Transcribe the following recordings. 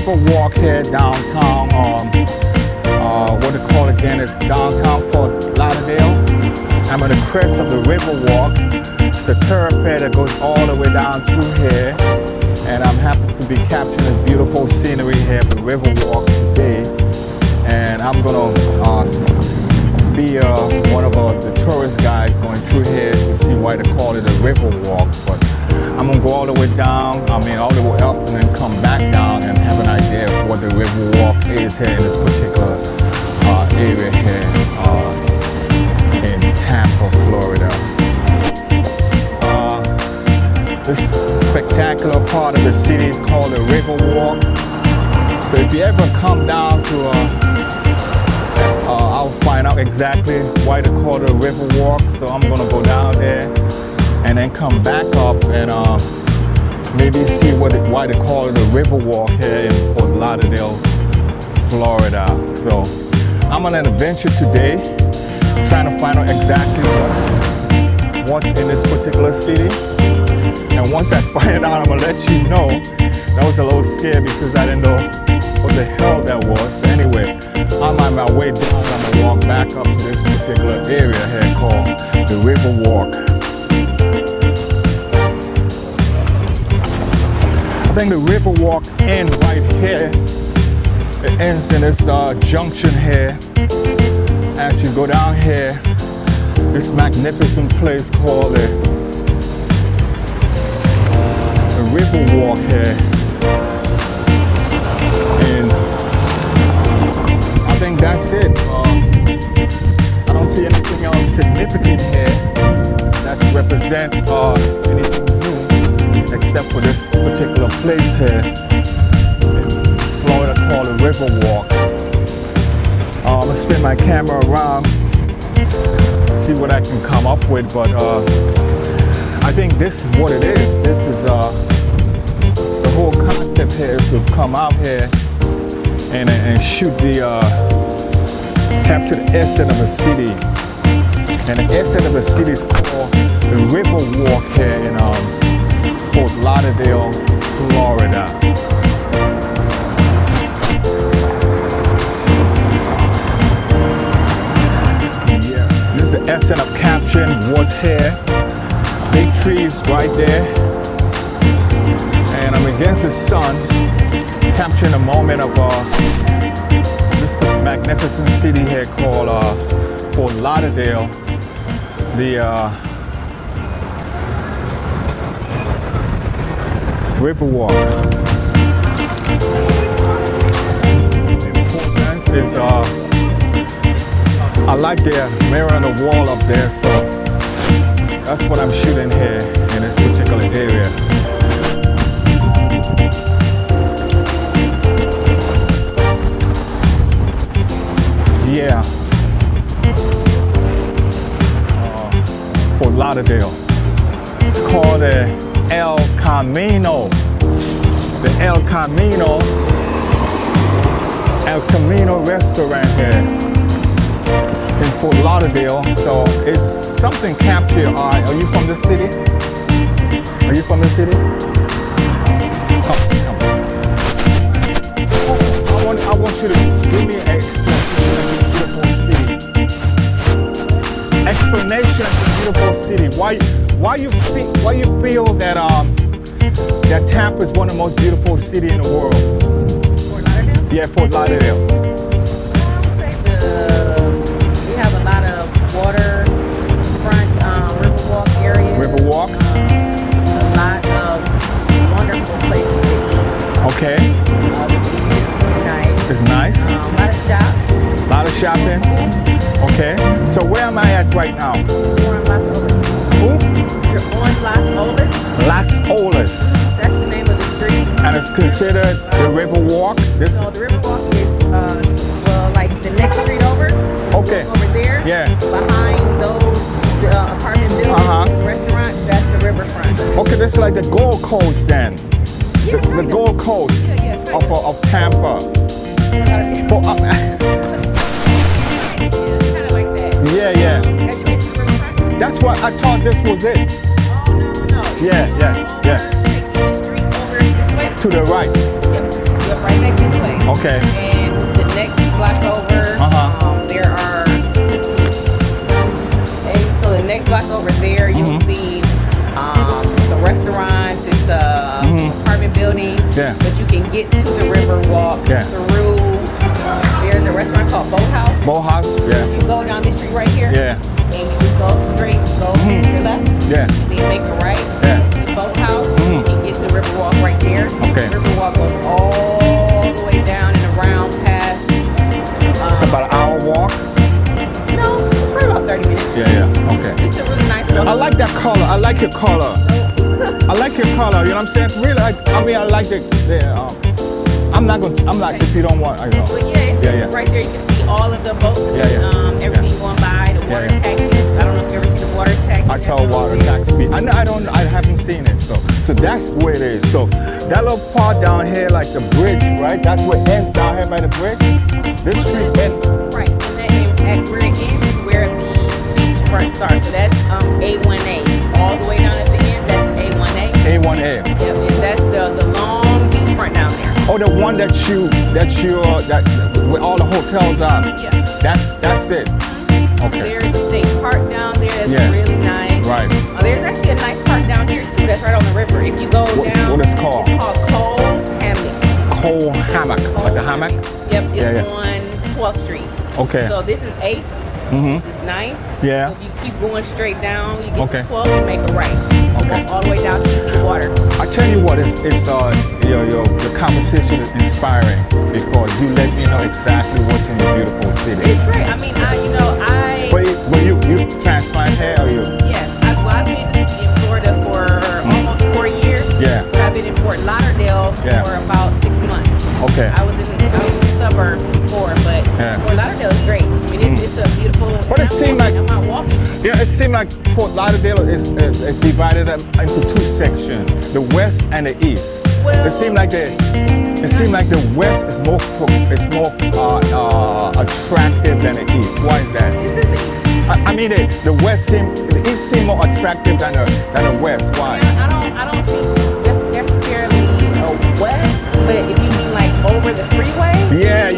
river walk here downtown. What they call again is downtown Fort Lauderdale. I'm on the crest of the river walk. It's a thoroughfare that goes all the way down through here. And I'm happy to be capturing this beautiful scenery here, the river walk today. And I'm gonna be one of the tourist guys going through here to see why they call it a river walk. But I'm gonna go all the way down, all the way up, and then come back down and have an idea of what the river walk is here in this particular area here in Tampa, Florida. This spectacular part of the city is called the river walk. So if you ever come down to I'll find out exactly why they call it a river walk. So I'm gonna go down there and then come back up and maybe see why they call it a river walk here in Fort Lauderdale, Florida. So I'm on an adventure today, trying to find out exactly what's in this particular city. And once I find out, I'm gonna let you know. That was a little scary because I didn't know what the hell that was. So anyway, I'm on my way down. I'm gonna walk back up to this particular area here called the River Walk. I think the River Walk ends right here. It ends in this junction here. As you go down here, this magnificent place called the River Walk here. And I think that's it. I don't see anything else significant here that represents anything new except for this particular place here in Florida called the River Walk. I'm gonna spin my camera around, see what I can come up with, but I think this is what it is. This is the whole concept here is to come out here and shoot capture the essence of a city. And the essence of a city is called the River Walk here in Fort Lauderdale, Florida. Yeah, this is the essence of capturing what's here. Big trees right there. And I'm against the sun, capturing a moment of this magnificent city here called Fort Lauderdale. The River Walk. The importance is I like the mirror on the wall up there, so that's what I'm shooting here in this particular area. Yeah. Fort Lauderdale. It's called the El Camino. The El Camino restaurant here in Fort Lauderdale. So it's something capture your eye. Are you from the city? Are you from the city? Come. I want you to give me an explanation of this beautiful city. Why you feel that that Tampa is one of the most beautiful cities in the world? Fort Lauderdale? Yeah, Fort Lauderdale. We have a lot of waterfront Riverwalk areas. Riverwalk. A lot of wonderful places. Okay. The beach is really nice. It's nice. A lot of shops. A lot of shopping. Okay. So where am I at right now? You're on Las Olas. Who? You're on Las Olas. Las Olas. That's the name of the street. And it's considered the River Walk. This. So the Riverwalk is like the next street over. Okay. Over there. Yeah. Behind those apartment buildings, restaurant. That's the riverfront. Okay, this is like the Gold Coast then. Yeah, The Gold Coast of Tampa. For, yeah. That's what I thought this was it. Oh, no. Yeah. Take the street over this way. To the right. Yep. right back this way. Okay. And the next block over, there are. So the next block over there, you'll see some restaurants, it's apartment buildings. Yeah. But you can get to the river walk through. There's a restaurant called Boat House. Boat House. Yeah. You go down this street right here. Yeah. And you go straight, go to your left. Yeah. And then make a right. Yeah. See Boat House. You can get to the river walk right there. Okay. The river walk goes all the way down and around past. It's about an hour walk. No, it's probably about 30 minutes. Yeah. Okay. It's a really nice little. I like that color. I like your color. I like your color. You know what I'm saying? Really, I like the I'm not, if you don't want, I know. But it's right there. You can see all of the boats and everything going by. The water taxis. I don't know if you ever see the water taxis. I saw water taxi. I haven't seen it. So that's where it is. So that little part down here, like the bridge, right? That's where it ends down here by the bridge. This street ends. Right. And where it ends is where the beachfront starts. So that's A1A. All the way down at the end, that's A1A. A1A. Yep, and that's the long beachfront down there. Oh, the one that where all the hotels are. Yeah. That's it. Okay. There's a state park down there that's really nice. Right. There's actually a nice park down here too. That's right on the river. If you go down, what is it called? It's called Cole Hammock. Cole Hammock, like the hammock. Yep. It's on 12th Street. Okay. So this is 8th. This is 9th. Yeah. So if you keep going straight down, you get Okay. to 12th and make a right. Okay. All the way down to the water. I tell you what, your conversation is inspiring because you let me know exactly what's in your beautiful city. It's great. I mean, But you transplant here or you? Yes, I've been in Florida for almost 4 years. Yeah. But I've been in Fort Lauderdale for about 6 months. Okay. I was in the suburbs before, but Fort Lauderdale is great. I mean, it's a beautiful. But it seemed like I'm not walking. Yeah, it seemed like Fort Lauderdale is divided into two sections: the west and the east. Well, It seemed like the west is more attractive than the east. Why is that? This is the east. I mean, the east seem more attractive than the west. Why? I don't think that's necessarily a west, but if you mean like over the freeway. Yeah.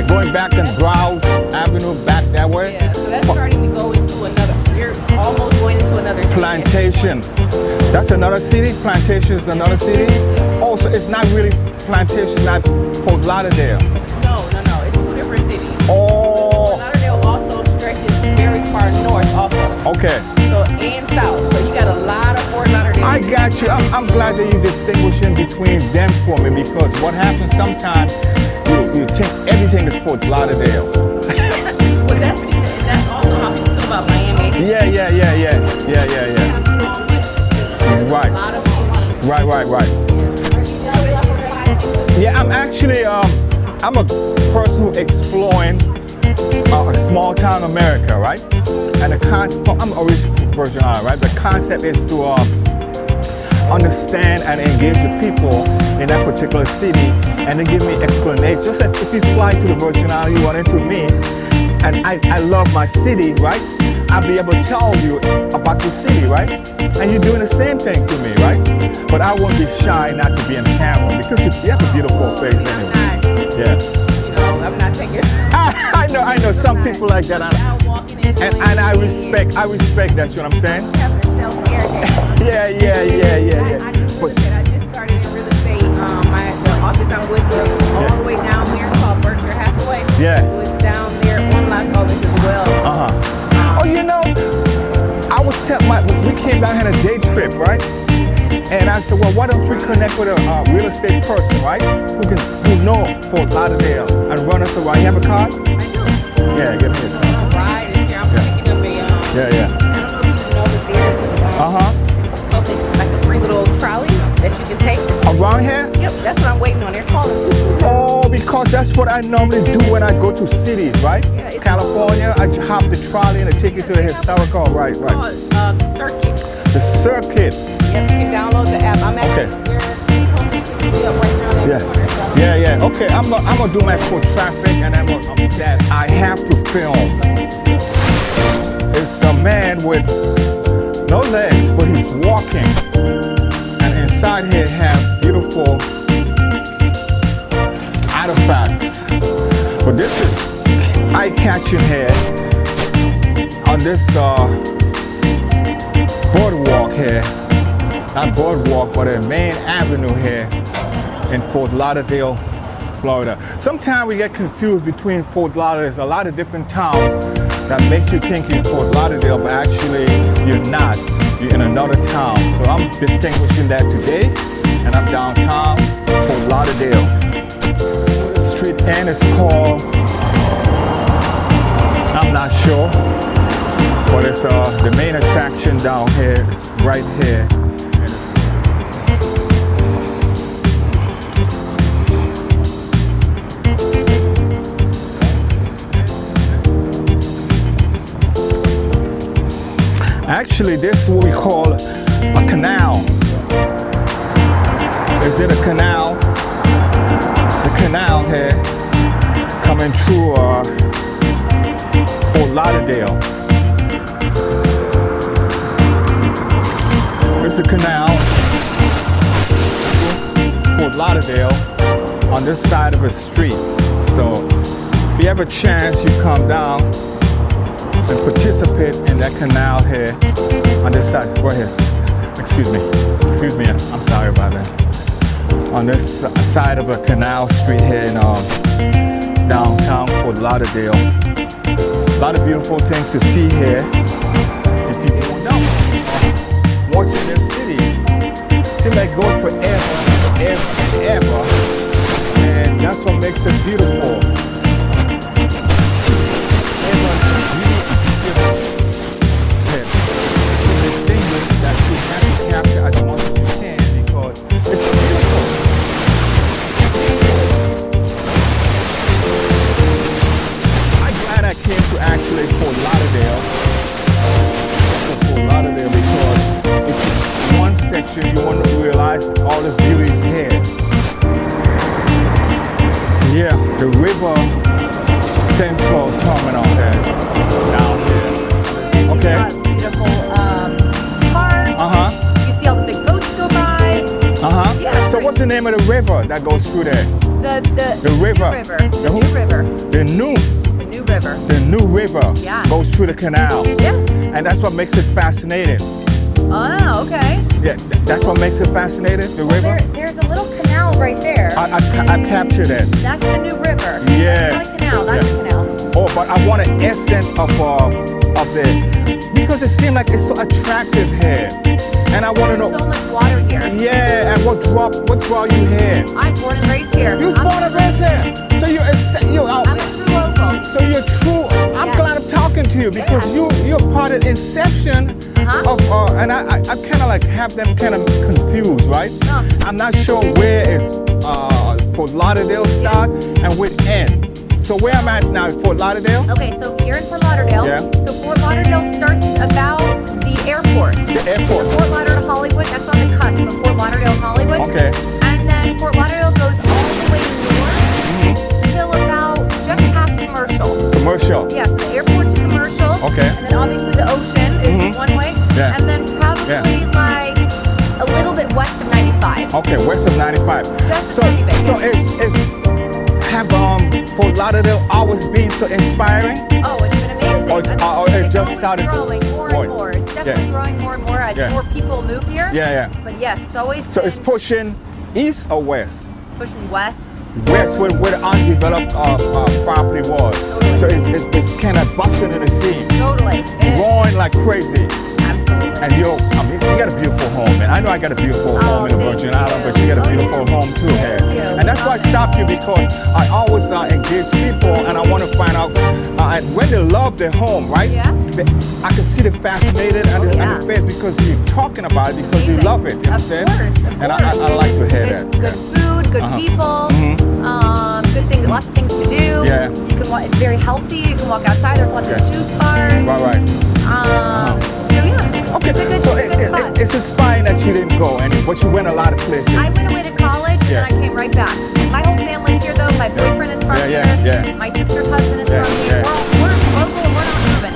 Going back on Browse Avenue, back that way. Yeah, so that's starting to go into another. You're almost going into another city. Plantation. That's another city. Plantation is another city. Also, it's not really Plantation, not Fort Lauderdale. No. It's two different cities. Oh. Fort Lauderdale also stretches very far north also. Okay. So, and south. So you got a lot of Fort Lauderdale. I got you. I'm glad that you're distinguishing between them for me because what happens sometimes, you think everything is Fort Lauderdale. But that's also how people feel about Miami. Yeah. Right. Yeah, I'm actually, I'm a person who exploring a small town America, right? And I'm originally from Virgin Islands, right? The concept is to understand and engage the people in that particular city and then give me explanation. Just like if you fly to the Virgin Islands, you run into me, and I love my city, right? I'll be able to tell you about the city, right? And you're doing the same thing to me, right? But I won't be shy not to be in camera because you have a beautiful face anyway. I'm not taking. I know. Some people like that, and I respect that. You know what I'm saying? Yeah. I just started in real estate. The office I'm with is all the way down there called Berkshire Hathaway. Yeah. So it's down there on Las Vegas as well. Oh, we came down here on a day trip, right? And I said, well, why don't we connect with a real estate person, right? Who know Fort Lauderdale and run us around. You have a card? I do. Yeah, give me a card. Ride is here. I'm picking up a. Yeah. I don't know if you know, but there's like a free little trolley that you can take. Around here? Yep, that's what I'm waiting on. They're calling. Oh, because that's what I normally do when I go to cities, right? Yeah, California, I hop the trolley and I take you to the historical, right. The circuit. The circuit. Yep, you can download the app. I'm actually Yeah. Okay, I'm gonna do my foot traffic and that I have to film. It's a man with no legs, but he's walking. And inside here have beautiful But this is eye-catching here on this boardwalk here. Not boardwalk, but a main avenue here in Fort Lauderdale, Florida. Sometimes we get confused between Fort Lauderdale. There's a lot of different towns that make you think you're in Fort Lauderdale, but actually you're not. You're in another town. So I'm distinguishing that today, and I'm downtown Fort Lauderdale. The street end is called, I'm not sure, but it's the main attraction down here is right here. Actually, this is what we call a canal. Is it a canal? The canal here coming through Fort Lauderdale. It's a canal, Fort Lauderdale, on this side of a street. So if you have a chance, you come down and participate in that canal here on this side. Go ahead. Excuse me, I'm sorry about that. On this side of a canal street here in downtown Fort Lauderdale. A lot of beautiful things to see here. If you don't know, once in this city, it seems like it goes forever, and that's what makes it beautiful. You want to realize all the beauty is here. Yeah, the river central terminal there, down here. Okay. Beautiful park. You see all the big boats go by. Yeah, so what's the name of the river that goes through there? The river. The new river. The new river. The new river goes through the canal. Yeah. And that's what makes it fascinating. Oh, okay. Yeah, that's what makes it fascinating, the river. There's a little canal right there. I captured it. That's the new river. Yeah. That's not a canal, that's a canal. Oh, but I want an essence of the, because it seems like it's so attractive here. And I want to know. There's so much water here. Yeah, and what draw you here? I'm born and raised here. You was born and raised here. So I'm a true local. So you're true. I'm glad I'm talking to you because you're part of the inception of, and I kind of like have them kind of confused, right? I'm not sure where is Fort Lauderdale start and where it end. So where I'm at now is Fort Lauderdale. Okay, so you're in Fort Lauderdale. Yeah. So Fort Lauderdale starts about the airport. The airport. So Fort Lauderdale, Hollywood, that's on the cusp of Fort Lauderdale, Hollywood. Okay. And then Fort Lauderdale goes all the way north till about just past Commercial. Commercial. Yeah, so the airport to Commercial. Okay. And then obviously the ocean is one way. Yeah. And then probably like a little bit west of 95. Okay, west of 95. Just a tiny bit. So have Fort Lauderdale always been so inspiring? Oh, it's been amazing. It just always started growing more and more. It's definitely growing more and more as more people move here. Yeah. But yes, it's always So it's pushing east or west? pushing west. West, where the undeveloped property was. Totally. So it's kind of busting in the scene. Totally. It is. Growing like crazy. Absolutely. And you got a beautiful home, man. I know I got a beautiful home in the Virgin Islands, but you got a beautiful home too here. And that's why I stopped you, because I always engage people and I want to find out and when they love their home, right? Yeah. I can see the fascinated and the face because you're talking about it because you love it. You know what I'm saying? Of course. And I like to hear it's that. good food, good people, good things, lots of things to do. Yeah. You can walk, it's very healthy. You can walk outside. There's lots of juice bars. Right. So yeah. Okay, It's a good, so good spot. it's inspiring that you didn't go, but you went a lot of places. I went away to college and then I came right back. My whole family's here though. My boyfriend is from here. Yeah. My sister's husband is from here. We're local and we're not moving.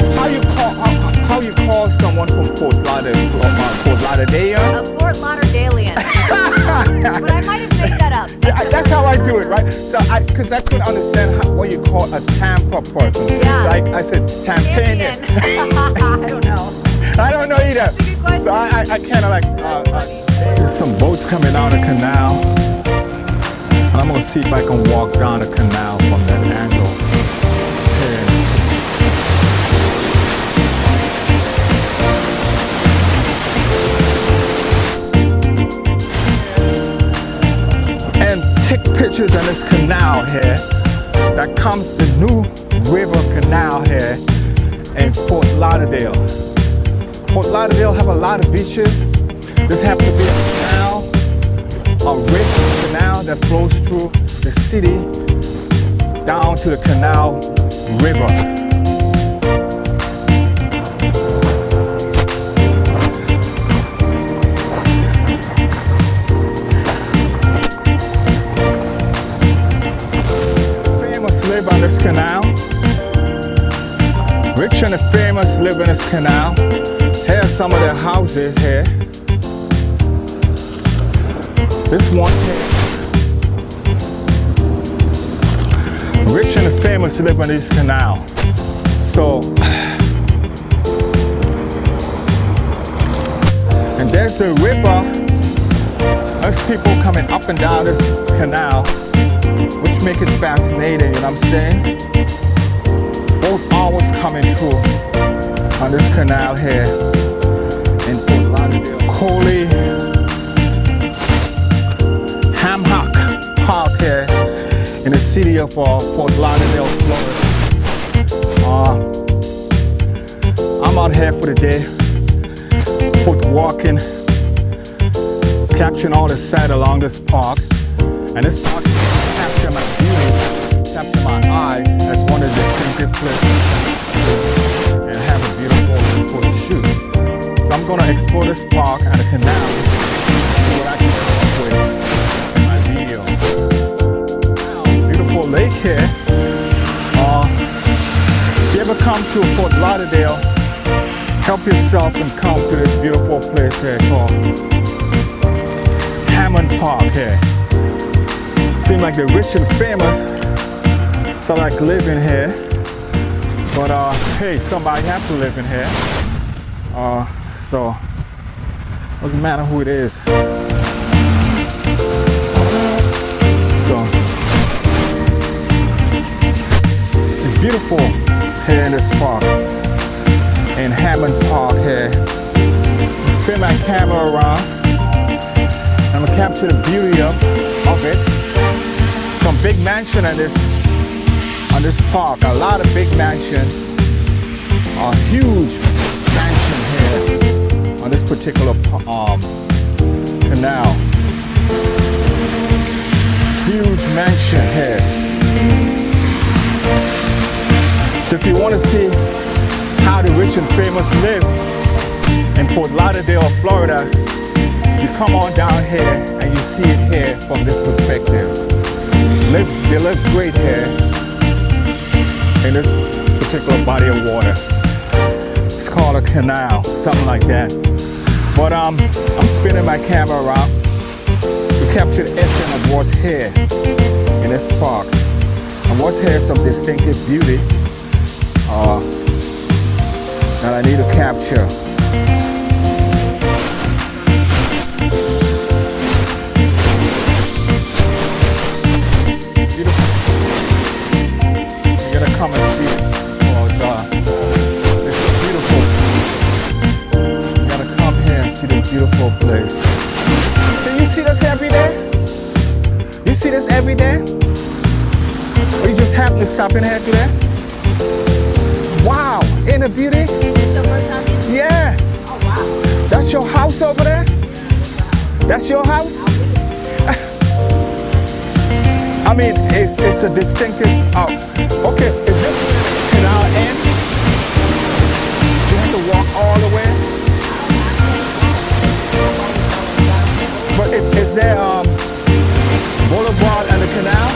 How you call someone from Fort Lauderdale? A Fort Lauderdalian. But I might have made that up. that's how I do it, right? So because I couldn't understand what you call a Tampa person. Yeah. So I said Tampanian. I don't know. I don't know either. That's a good question. So I kind of like, there's some boats coming down the canal. And I'm gonna see if I can walk down the canal from that angle. And take pictures of this canal here. That comes the new river canal here in Fort Lauderdale. Fort Lauderdale have a lot of beaches. This happens to be a canal, a rich canal that flows through the city down to the canal river. Live on this canal. Rich and the famous live in this canal. Here are some of their houses here. This one here. Rich and the famous live in this canal. So, and there's the river. There's people coming up and down this canal, which make it fascinating, you know what I'm saying? Both always coming through on this canal here in Fort Lauderdale. Coley Hammock Park here in the city of Fort Lauderdale, Florida. I'm out here for the day, foot walking, capturing all the sight along this park. And this park capture my beauty, capture my eyes as one of the distinctive places and have a beautiful photo shoot. So I'm gonna explore this park and the canal, see what I can come up with in my video. Beautiful lake here. If you ever come to Fort Lauderdale, help yourself and come to this beautiful place here called Hammond Park here. Seem like they're rich and famous, so I like living here. But hey, somebody have to live in here. So doesn't matter who it is. So it's beautiful here in this park, in Hammond Park here. I spin my camera around. I'm gonna capture the beauty of it. Some big mansion on this park. A lot of big mansions. A huge mansion here on this particular canal. Huge mansion here. So if you want to see how the rich and famous live in Fort Lauderdale, Florida, you come on down here and you see it here from this perspective. They live great here in this particular body of water. It's called a canal, something like that. But I'm spinning my camera around to capture the essence of what's here in this park. And what's here is some distinctive beauty that I need to capture. Come and see it because it's beautiful. You gotta come here and see this beautiful place. So you see this every day? You see this every day? Or you just happen to stop in here today? Wow, ain't it beauty? Yeah. Oh wow. That's your house over there? That's your house? I mean, it's a distinctive. Okay, is this canal end? You have to walk all the way. But is there boulevard and the canal?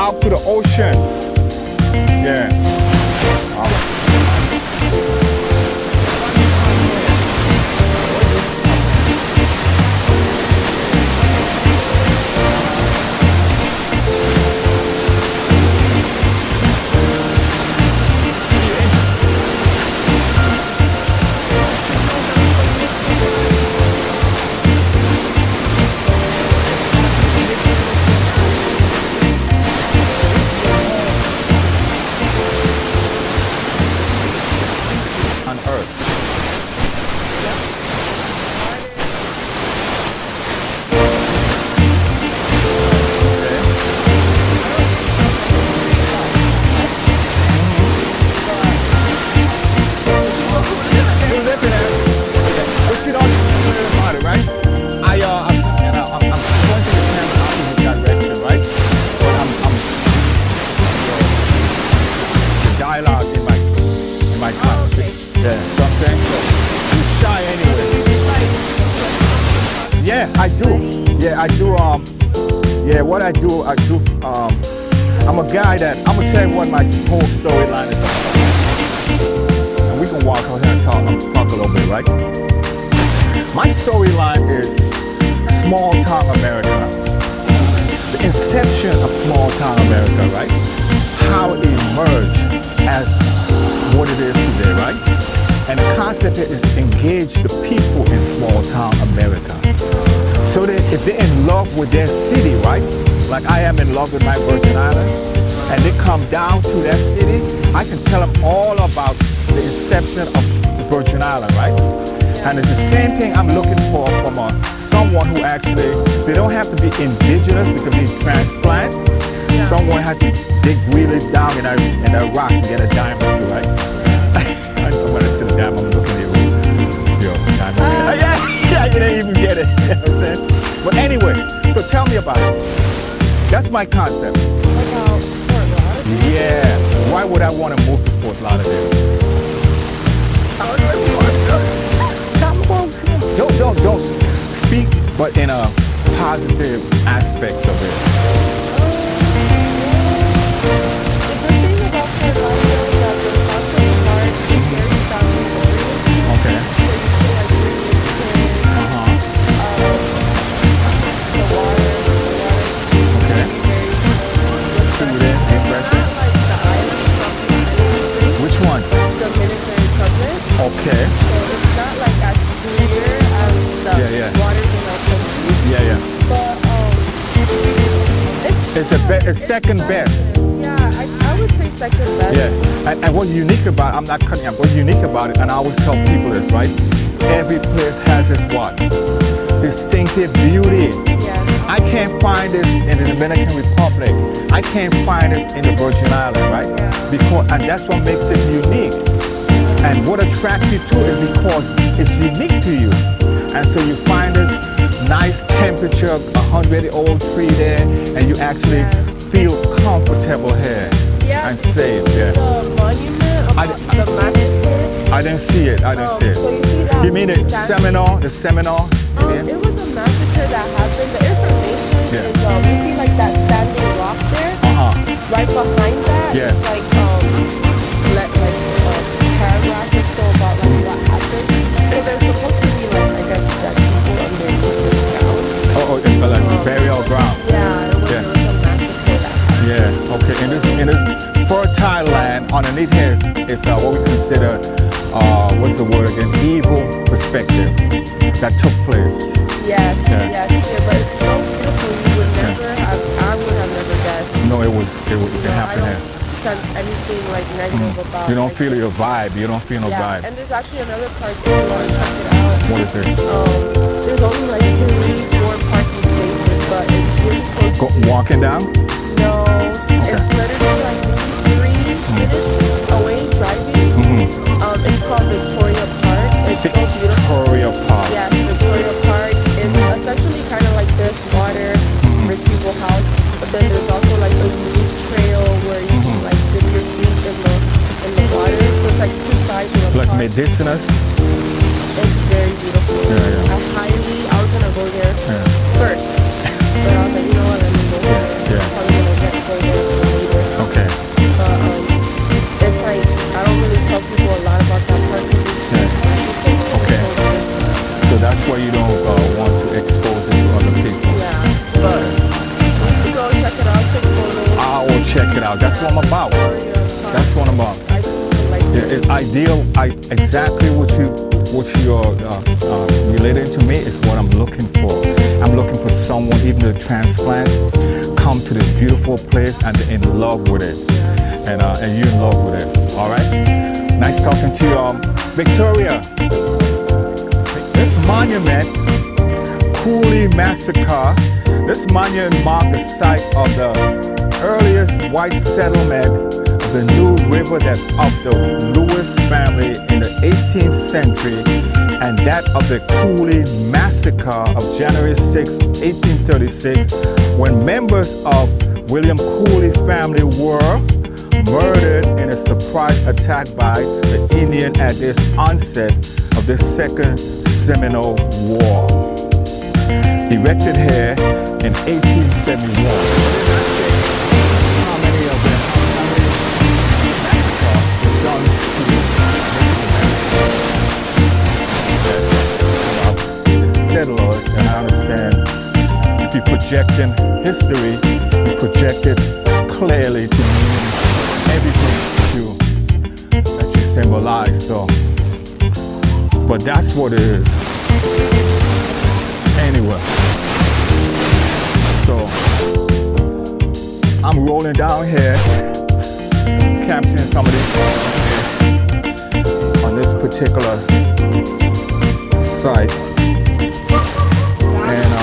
out to the ocean. Yeah. All right. On Earth. You looking at it, but you don't know about it, right? I'm pointing the camera opposite direction, right? But the dialogue in my class. okay. Yeah, so I'm saying, so I'm shy anyway. Yeah, I do. Yeah, I do. Yeah, what I do. I'm a guy that I'm gonna tell you what my whole storyline is about. And we can walk out here and talk a little bit, right? My storyline is small town America. The inception of small town America, right? How it emerged as what it is today, right? And the concept is engage the people in small town America. So that if they're in love with their city, right? Like I am in love with my Virgin Island, and they come down to that city, I can tell them all about the inception of Virgin Island, right? And it's the same thing I'm looking for from someone who actually, they don't have to be indigenous, they can be transplant. Yeah. Someone had to dig really down in a rock to get a diamond, right? I'm gonna see the diamond, I'm looking at you. Yo, diamond. Yeah, you didn't even get it. You know what I'm saying? But anyway, so tell me about it. That's my concept. About Fort Lauderdale? Yeah. Why would I want to move to Fort Lauderdale? Don't speak, but in a positive aspects of it. The good thing about Fort Lauderdale is that the concept part is very family oriented. Okay. So you can like bring your kids, the water. Okay. Soothing, refreshing. It's not like the island from the island. Which one? Dominican Republic. Okay. So it's not like as clear as the Yeah. waters in our country. Yeah. But It's second best. Yeah, I would say second best. Yeah. And what's unique about it, I'm not cutting up, what's unique about it, and I always tell people this, right? Every place has its what? Distinctive beauty. Yeah. I can't find it in the Dominican Republic. I can't find it in the Virgin Islands, right? Yeah. And that's what makes it unique. And what attracts you to it because it's unique to you. And so you find this nice temperature, 100-year-old tree there, and you actually feel comfortable here Yeah. and safe. Yeah. The monument about the massacre. I didn't see it. I didn't see it. So you see that? You mean the seminar? The seminar? Yeah. It was a massacre that happened. The information Yeah. is you see like that standing rock there. Right behind that, Yeah. it's like paragraph or so about like what happened. So there's supposed to be like I guess that people underneath the ground. It's like burial ground. Yeah, it was, Yeah. there was a massacre that happened. Yeah. Okay. In this fertile land, underneath here is what we consider what's the word again? Evil perspective that took place. Yes, Yeah. yes, yeah, but it's so beautiful. You would never have. I would have never guessed. No, it I happened don't here. sense anything like negative about. You don't like, feel your vibe. You don't feel no Yeah, vibe. and there's actually another park if you want to check it out. What is it? There's only like 3-4 parking spaces, but it's really close. Walking down? No, it's literally like maybe 3 minutes away driving. It's called Victoria Park. It's so beautiful. Victoria Park. Yes, Victoria Park is essentially kind of like this water retrieval house, but then there's also like a unique trail where you can like dip your feet in the water. So it's like 2 sides of the Like park. medicinous? It's very beautiful. Yeah. I was gonna go there first, but I was like, you know what, let me go there. Yeah. I'm probably gonna go there. what I'm about. That's what I'm about. I just like Yeah, it's ideal. Exactly what you're relating to me is what I'm looking for. I'm looking for someone, even to transplant, come to this beautiful place and they're in love with it, and you're in love with it. All right. Nice talking to you, Victoria. This monument, Cooley Massacre. This monument marked the site of the earliest white settlement of the New River that of the Lewis family in the 18th century, and that of the Cooley Massacre of January 6, 1836, when members of William Cooley's family were murdered in a surprise attack by the Indian at this onset of the Second Seminole War. Erected here in 1871. How many of them? Were done to the settlers, and I understand if you project in history, you project it clearly to mean everything that you symbolize. So, but that's what it is. Anyway, so I'm rolling down here, capturing some of these on this particular site, and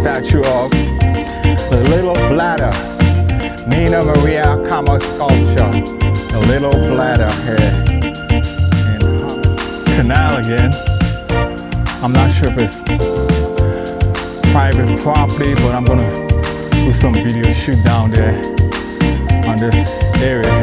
statue of the Little Bladder, Nina Maria Kama sculpture, the Little Bladder here in Canal again. I'm not sure if it's private property, but I'm gonna do some video shoot down there on this area.